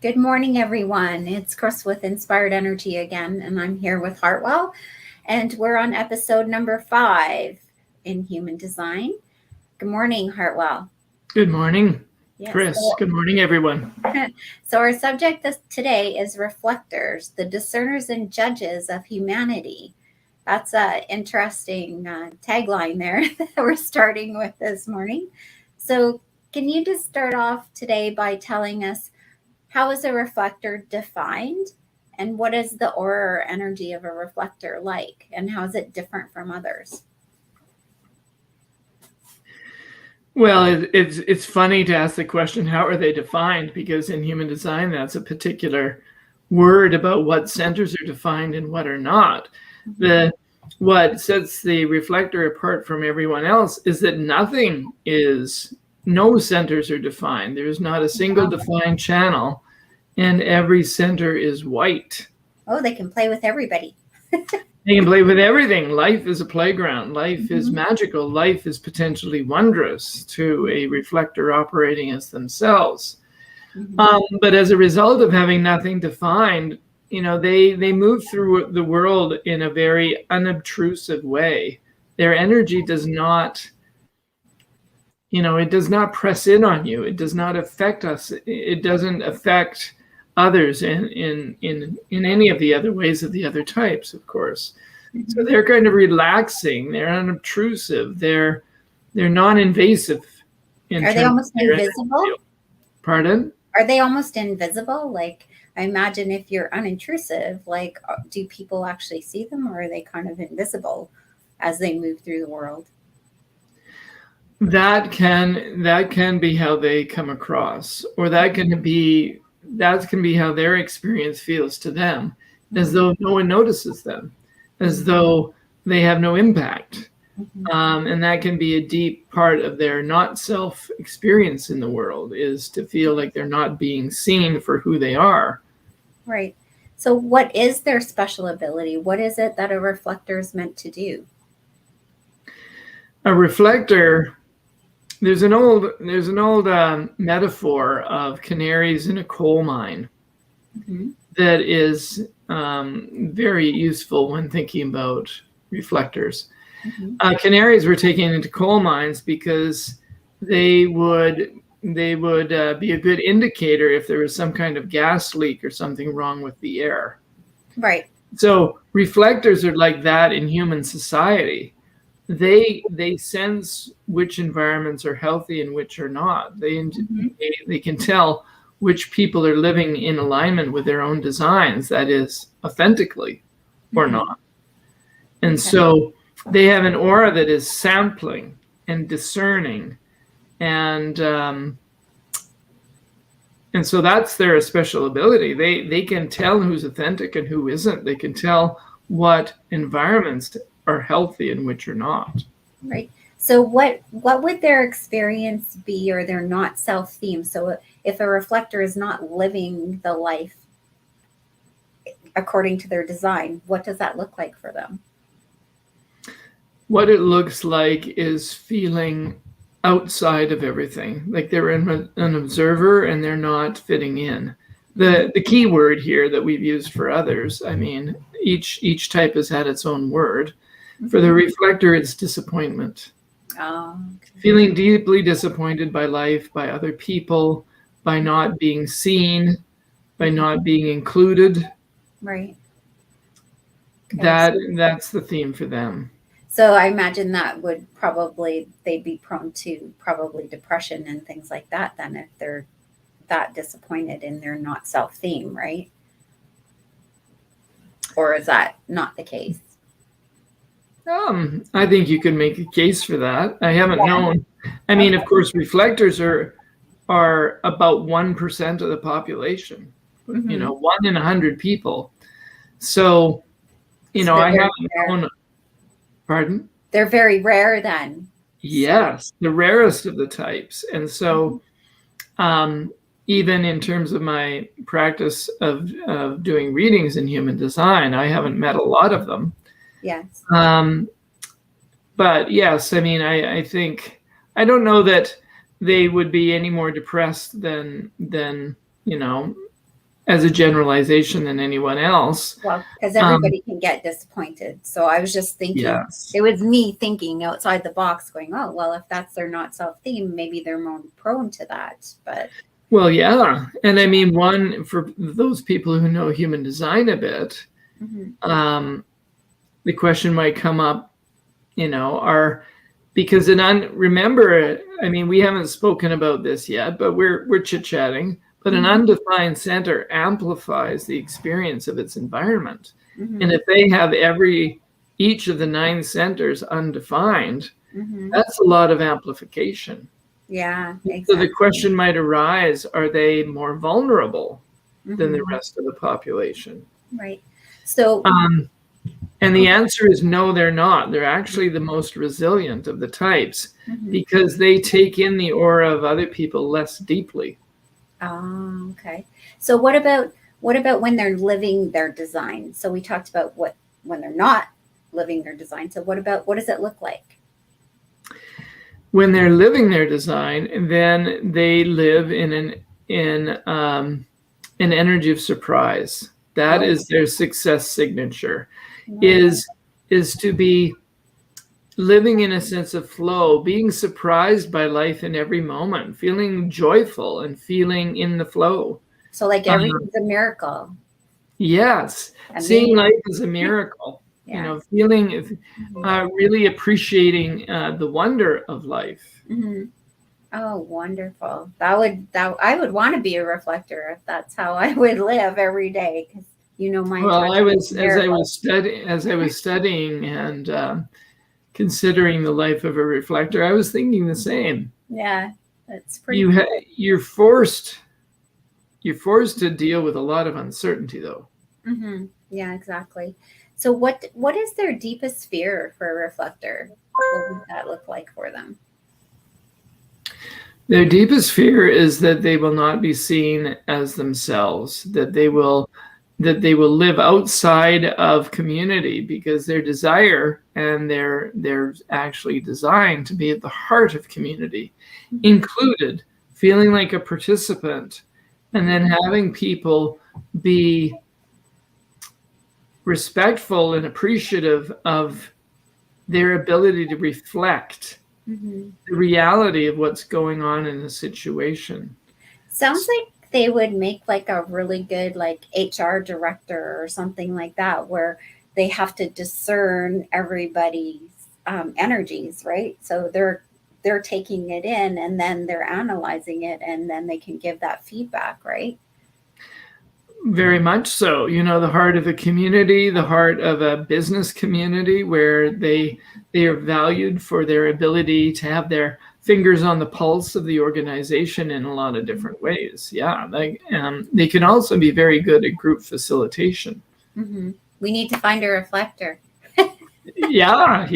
Good morning, everyone. It's Kris with Inspired Energy again, and I'm here with Hartwell, and we're on episode number 5 in Human Design. Good morning, Hartwell. Good morning, Yes. Kris. Good morning, everyone. So our subject today is Reflectors, the Discerners and Judges of Humanity. That's an interesting tagline there that we're starting with this morning. So can you just start off today by telling us, how is a reflector defined, and what is the aura or energy of a reflector like, and how is it different from others? Well, it's funny to ask the question, how are they defined? Because in human design, that's a particular word about what centers are defined and what are not. What sets the reflector apart from everyone else is that no centers are defined. There's not a single defined channel, and every center is white. Oh, they can play with everybody. They can play with everything. Life is a playground. Life is magical. Life is potentially wondrous to a reflector operating as themselves. But as a result of having nothing defined, they move through the world in a very unobtrusive way. Their energy does not, it does not press in on you. It does not affect us. It doesn't affect others in any of the other ways of the other types, of course. So they're kind of relaxing. They're unobtrusive. They're non-invasive. Are they almost invisible? Pardon? Are they almost invisible? Like, I imagine if you're unintrusive, like, do people actually see them, or are they kind of invisible as they move through the world? That can be how they come across, or that can be how their experience feels to them, as though no one notices them, as though they have no impact. And that can be a deep part of their not self experience in the world, is to feel like they're not being seen for who they are. Right. So what is their special ability? What is it that a reflector is meant to do? A reflector, there's an old metaphor of canaries in a coal mine that is very useful when thinking about reflectors. Canaries were taken into coal mines because they would be a good indicator if there was some kind of gas leak or something wrong with the air. Right. So reflectors are like that in human society. They sense which environments are healthy and which are not. They can tell which people are living in alignment with their own designs, that is, authentically or not. And so they have an aura that is sampling and discerning, and so that's their special ability. They can tell who's authentic and who isn't. They can tell what environments are healthy and which are not. Right. So what would their experience be, or their not self theme? So if a reflector is not living the life according to their design, what does that look like for them? What it looks like is feeling outside of everything, like they're an observer and they're not fitting in. The key word here that we've used for others, I mean, each type has had its own word. For the reflector, it's disappointment. Feeling deeply disappointed by life, by other people, by not being seen, by not being included. Right. That's the theme for them. So I imagine that would they'd be prone to probably depression and things like that then, if they're that disappointed in their not self theme, right? Or is that not the case? I think you could make a case for that. I haven't known. I mean, of course, reflectors are about 1% of the population. 1 in 100 people. So, I haven't known. Pardon? They're very rare then. Yes, the rarest of the types. And so even in terms of my practice of doing readings in human design, I haven't met a lot of them. Yes. But yes, I mean, I think, I don't know that they would be any more depressed than as a generalization than anyone else. Well, because everybody can get disappointed. So I was just thinking, Yes. it was me thinking outside the box going, oh, well, if that's their not self-theme, maybe they're more prone to that. But Well, yeah. And I mean, one, for those people who know human design a bit, the question might come up, because remember, I mean, we haven't spoken about this yet, but we're chit-chatting. But an undefined center amplifies the experience of its environment. And if they have each of the 9 centers undefined, that's a lot of amplification. Yeah, exactly. So the question might arise, are they more vulnerable than the rest of the population? Right. So, and the answer is no, they're not. They're actually the most resilient of the types because they take in the aura of other people less deeply. Oh, okay. So what about when they're living their design? So we talked about when they're not living their design. So what does it look like? When they're living their design, then they live in an energy of surprise. That is their success signature. Is to be living in a sense of flow, being surprised by life in every moment, feeling joyful and feeling in the flow. So like everything's a miracle. Yes. Seeing life as a miracle. Feeling, really appreciating the wonder of life. Oh, wonderful. I would want to be a reflector if that's how I would live every day. Because my well, as I was studying and considering the life of a reflector, I was thinking the same. Yeah, that's pretty. You're forced to deal with a lot of uncertainty, though. Yeah, exactly. So what is their deepest fear for a reflector? What would that look like for them? Their deepest fear is that they will not be seen as themselves, that they will live outside of community, because their desire and they're actually designed to be at the heart of community, included feeling like a participant, and then having people be respectful and appreciative of their ability to reflect the reality of what's going on in the situation. Sounds like they would make like a really good HR director or something like that, where they have to discern everybody's energies, right? So they're taking it in and then they're analyzing it and then they can give that feedback, right? Very much so. The heart of a community, the heart of a business community, where they are valued for their ability to have their fingers on the pulse of the organization in a lot of different ways. Yeah, they can also be very good at group facilitation. We need to find a reflector. Yeah.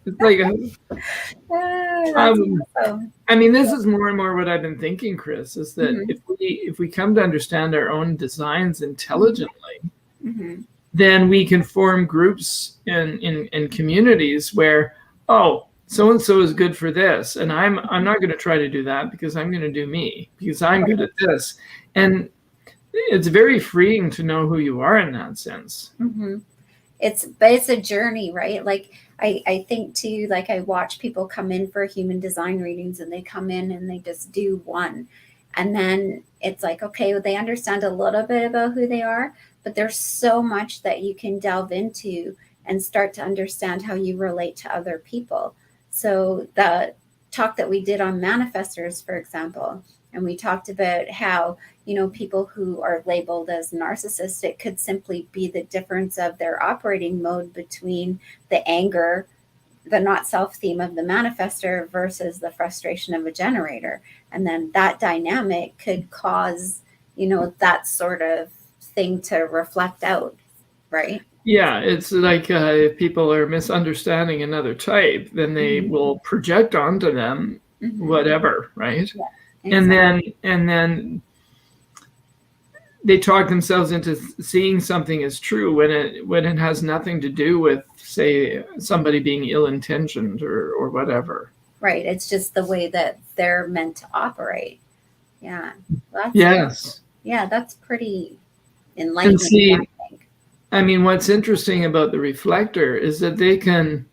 It's like awesome. I mean, this is more and more what I've been thinking, Kris, is that if we come to understand our own designs intelligently, then we can form groups in communities where, so-and-so is good for this, and I'm not going to try to do that because I'm going to do me, because I'm good at this. And it's very freeing to know who you are in that sense. It's a journey, right? Like I think too, like I watch people come in for human design readings and they come in and they just do one. And then it's like, okay, well, they understand a little bit about who they are, but there's so much that you can delve into and start to understand how you relate to other people. So the talk that we did on manifestors, for example, and we talked about how, people who are labeled as narcissistic could simply be the difference of their operating mode between the anger, the not self theme of the manifestor versus the frustration of a generator. And then that dynamic could cause, that sort of thing to reflect out, right? Yeah, it's like if people are misunderstanding another type, then they will project onto them whatever, right? Yeah, exactly. And then they talk themselves into seeing something as true when it has nothing to do with, say, somebody being ill-intentioned or whatever. Right. It's just the way that they're meant to operate. Yeah. Yes. Yeah, that's pretty And enlightening, see, I think. I mean, what's interesting about the reflector is that they can,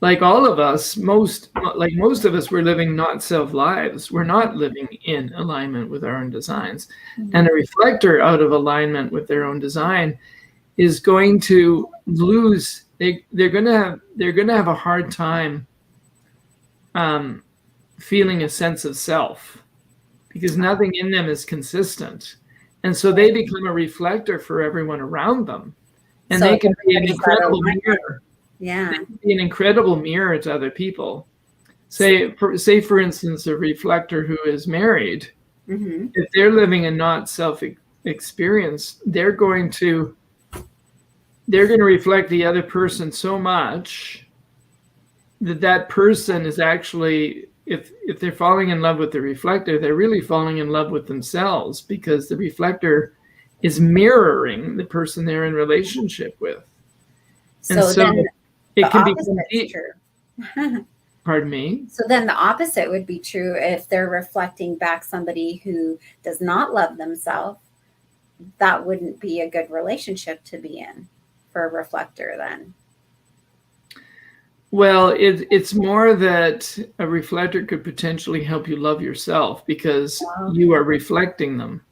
like all of us, most of us, we're living not self lives. We're not living in alignment with our own designs. And a reflector out of alignment with their own design is going to lose. They're going to have a hard time feeling a sense of self, because nothing in them is consistent. And so they become a reflector for everyone around them. And So they can be an everybody's incredible got a- mirror. Yeah. They can be an incredible mirror to other people. Say, for instance, a reflector who is married, if they're living a not self experience, they're going to reflect the other person so much that person is actually, if they're falling in love with the reflector, they're really falling in love with themselves, because the reflector is mirroring the person they're in relationship with. So, and so then it the can opposite's be true. Pardon me? So then the opposite would be true if they're reflecting back somebody who does not love themselves. That wouldn't be a good relationship to be in for a reflector then. Well, it's more that a reflector could potentially help you love yourself, because you are reflecting them.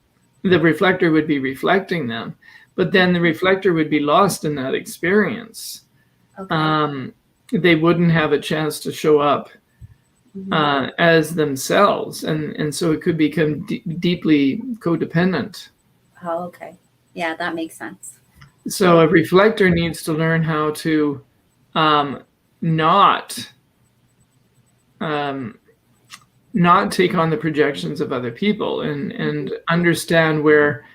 The reflector would be reflecting them, but then the reflector would be lost in that experience. Okay. They wouldn't have a chance to show up as themselves, and so it could become deeply codependent. Oh, okay. Yeah, that makes sense. So a reflector needs to learn how to not take on the projections of other people, and understand where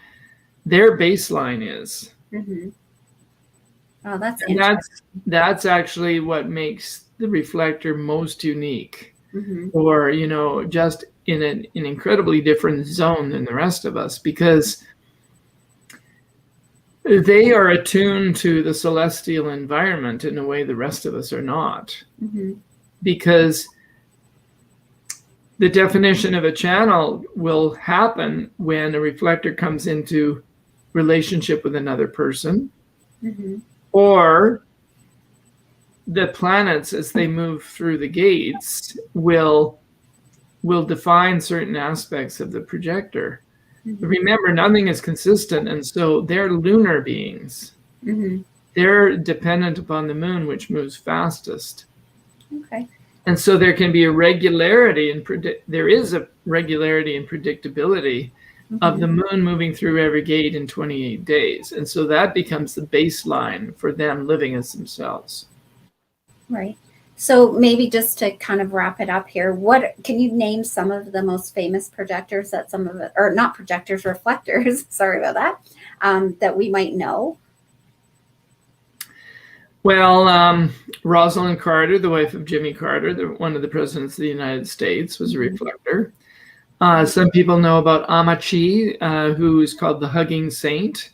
their baseline is. Oh, that's And interesting. that's actually what makes the reflector most unique, or just in an incredibly different zone than the rest of us, because they are attuned to the celestial environment in a way the rest of us are not. Because the definition of a channel will happen when a reflector comes into relationship with another person, or the planets, as they move through the gates, will define certain aspects of the projector. Remember, nothing is consistent, and so they're lunar beings. They're dependent upon the moon, which moves fastest. Okay. And so there can be a regularity, and there is a regularity and predictability of the moon moving through every gate in 28 days. And so that becomes the baseline for them living as themselves. Right. So maybe just to kind of wrap it up here, what can you name some of the most famous projectors that or not projectors, reflectors, sorry about that, that we might know? Well, Rosalind Carter, the wife of Jimmy Carter, one of the presidents of the United States, was a reflector. Some people know about Amachi, who is called the Hugging Saint.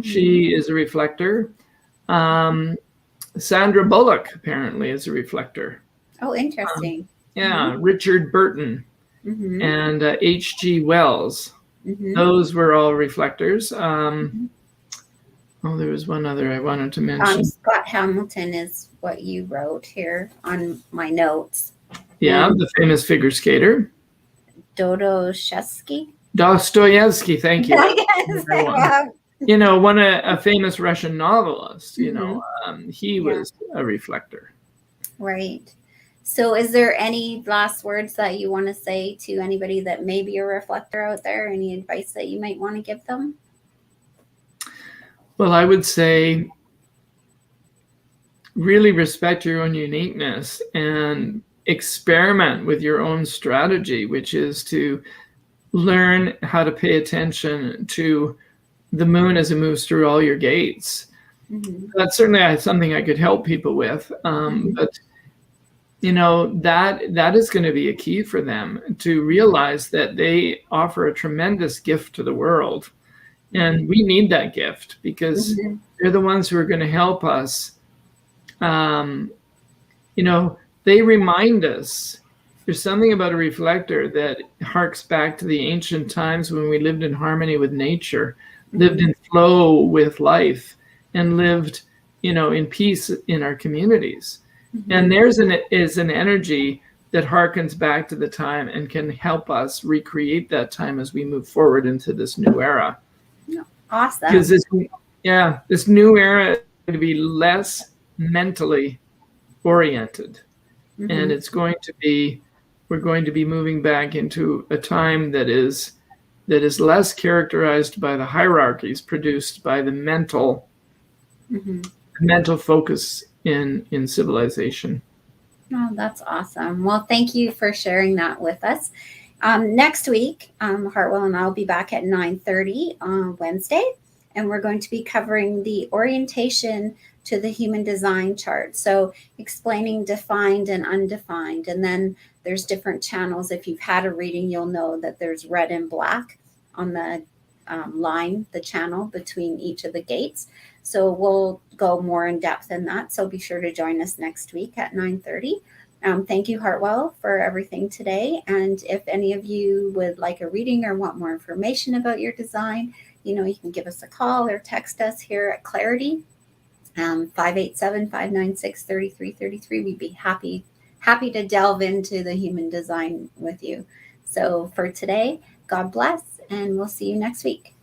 She is a reflector. Sandra Bullock apparently is a reflector. Oh, interesting. Richard Burton and H.G. Wells. Those were all reflectors. Oh, there was one other I wanted to mention. Scott Hamilton is what you wrote here on my notes. Yeah, the famous figure skater. Dostoevsky, thank you. A famous Russian novelist. He was a reflector. Right. So is there any last words that you want to say to anybody that may be a reflector out there? Any advice that you might want to give them? Well, I would say really respect your own uniqueness and experiment with your own strategy, which is to learn how to pay attention to the moon as it moves through all your gates. That's certainly something I could help people with. But that is going to be a key for them, to realize that they offer a tremendous gift to the world. And we need that gift, because they're the ones who are going to help us. They remind us there's something about a reflector that harks back to the ancient times when we lived in harmony with nature, lived in flow with life, and lived, in peace in our communities. And there's an energy that harkens back to the time and can help us recreate that time as we move forward into this new era. Awesome. Because this new era is going to be less mentally oriented. And it's going to be, we're going to be moving back into a time that is less characterized by the hierarchies produced by the mental focus in civilization. Oh, that's awesome. Well, thank you for sharing that with us. Next week, Hartwell and I will be back at 9:30 on Wednesday, and we're going to be covering the orientation to the human design chart. So explaining defined and undefined. And then there's different channels. If you've had a reading, you'll know that there's red and black on the line, the channel between each of the gates. So we'll go more in depth in that. So be sure to join us next week at 9:30. Thank you, Hartwell, for everything today. And if any of you would like a reading or want more information about your design, you can give us a call or text us here at Clarity, 587-596-3333. We'd be happy to delve into the human design with you. So for today, God bless, and we'll see you next week.